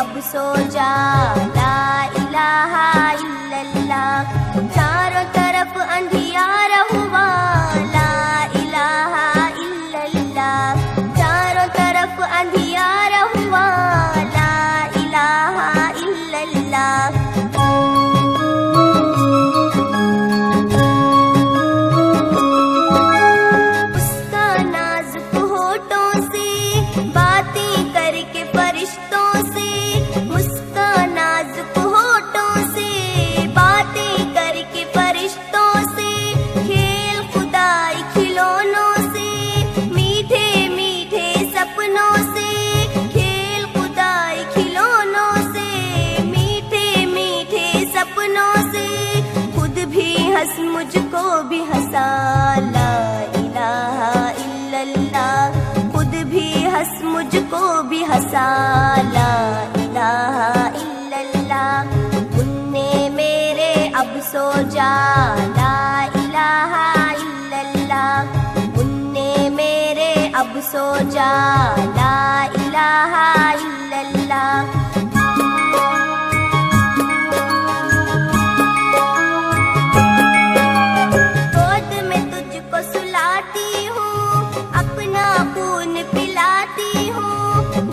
अब सो जा, ला इलाहा इल्लल्लाह। चारों तरफ अंधियारा हुआ, ला इलाहा इल्लल्लाह। चारों तरफ अंधियारा हुआ, ला इलाहा इल्लल्लाह। उसका नाजुक होठों से बातें करके फरिश्तों से, उसका नाजुक होठों से बातें करके फरिश्तों से, खेल खुदाई खिलौनों से, मीठे मीठे सपनों से, खेल खुदाई खिलौनों से, मीठे मीठे सपनों से, खुद भी हंस मुझको भी हंसा, ला इलाहा इल्लल्लाह। खुद भी हंस मुझको भी हंसा, ला इलाहा इल्लल्लाह। मुन्ने मेरे अब सो जा, ला इलाहा इल्लल्लाह। मुन्ने मेरे अब सो जा, ला इलाहा इल्लल्लाह। गोद में तुझको सुलाती हूँ, अपना खून पिलाती हूँ।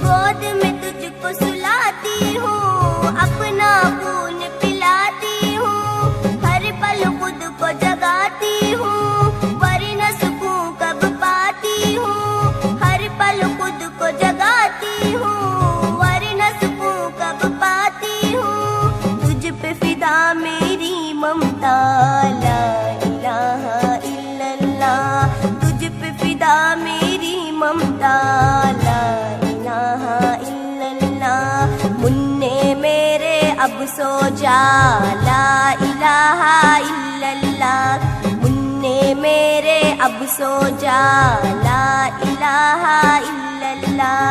गोद में तुझको सुलाती हूँ, अपना खून पिलाती हूँ। हर पल खुद को जगाती हूँ, वरना सुकून कब पाती हूँ। हर पल खुद को जगाती हूँ, वरना सुकून कब पाती हूँ। तुझ पे फिदा मेरी ममता, ला इलाहा इल्लल्लाह। तुझ पे फिदा मेरी ममता, ला इलाहा इल्लल्लाह। मुन्ने मेरे अब सो जा, ला इलाहा इल्लल्लाह। मुन्ने मेरे अब सो जा, ला इलाहा इल्लल्लाह।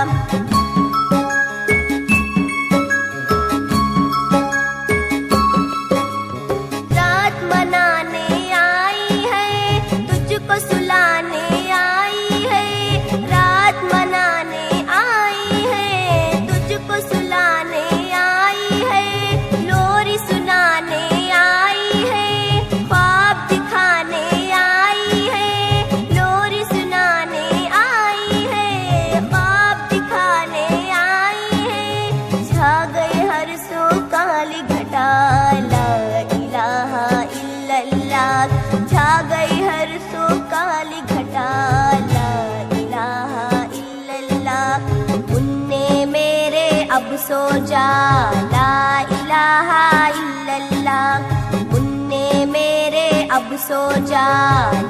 रात मनाने आई है, तुझको सुलाने आई है। रात मनाने आई है, तुझको सुलाने आई है। लोरी सुनाने आई है, ख्वाब दिखाने आई है। लोरी सुनाने आई है, ख्वाब दिखाने आई है। छा गए हर सो काली घटा, ला इलाहा इल्लल्लाह। छा गई हर सो काली घटा, ला इलाहा इल्लल्लाह। मुन्ने मेरे अब सो जा, ला इलाहा इल्लल्लाह। मुन्ने मेरे अब सो जा,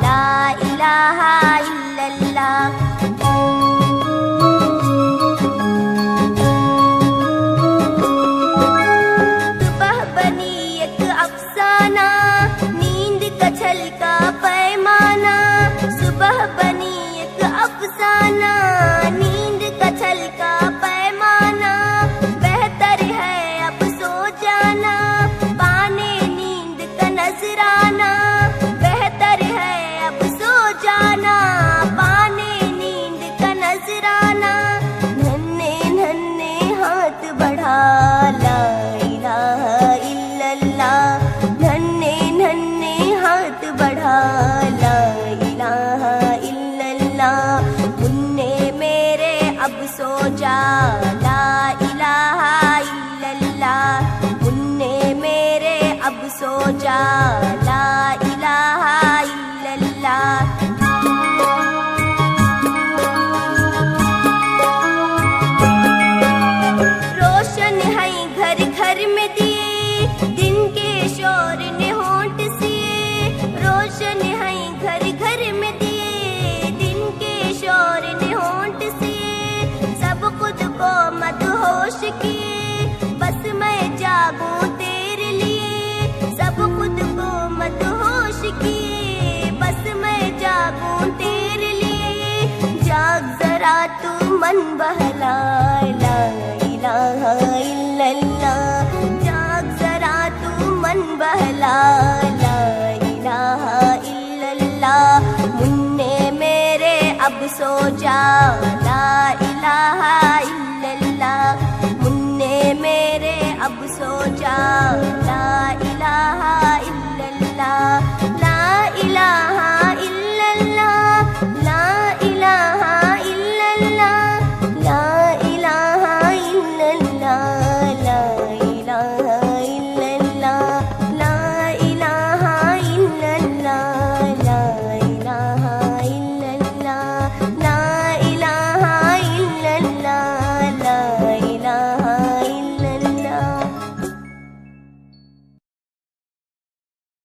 ला इलाहा इल्लल्लाह। सुबह बनी एक अफसाना, नींद का छलका पैमाना। सुबह बनी एक अफसाना, नींद का छलका पैमाना। बेहतर है अब सो जाना, पाने नींद का नजराना। बेहतर है अब सो जाना, पाने नींद का नजराना। नन्हे नन्हे हाथ बढ़ा, ला इलाहा इल्लल्लाह। नन्हे नन्हे हाथ बढ़ा, ला इलाहा इल्लल्लाह। मुन्ने मेरे अब सो जा, ला इलाहा इल्लल्लाह। मुन्ने मेरे अब सो जा, ला इलाहा इल्लल्लाह। रोशन है घर घर में दिए, दिन के शोर ने होंठ सिए। रोशन है घर घर में दिए, दिन के शोर ने होंठ सिए। सब खुद को मदहोश किए, बस मैं जागूं तेरे लिए। सब खुद को मदहोश किए, बस मैं जागूं तेरे लिए। जाग जरा तू मन बहला, ला इलाहा इल्लल्लाह। जाग जरा तू मन बहला, ला इलाहा इल्लल्लाह। मुन्ने मेरे अब सो जा, ला इलाहा इल्लल्लाह। मुन्ने आए।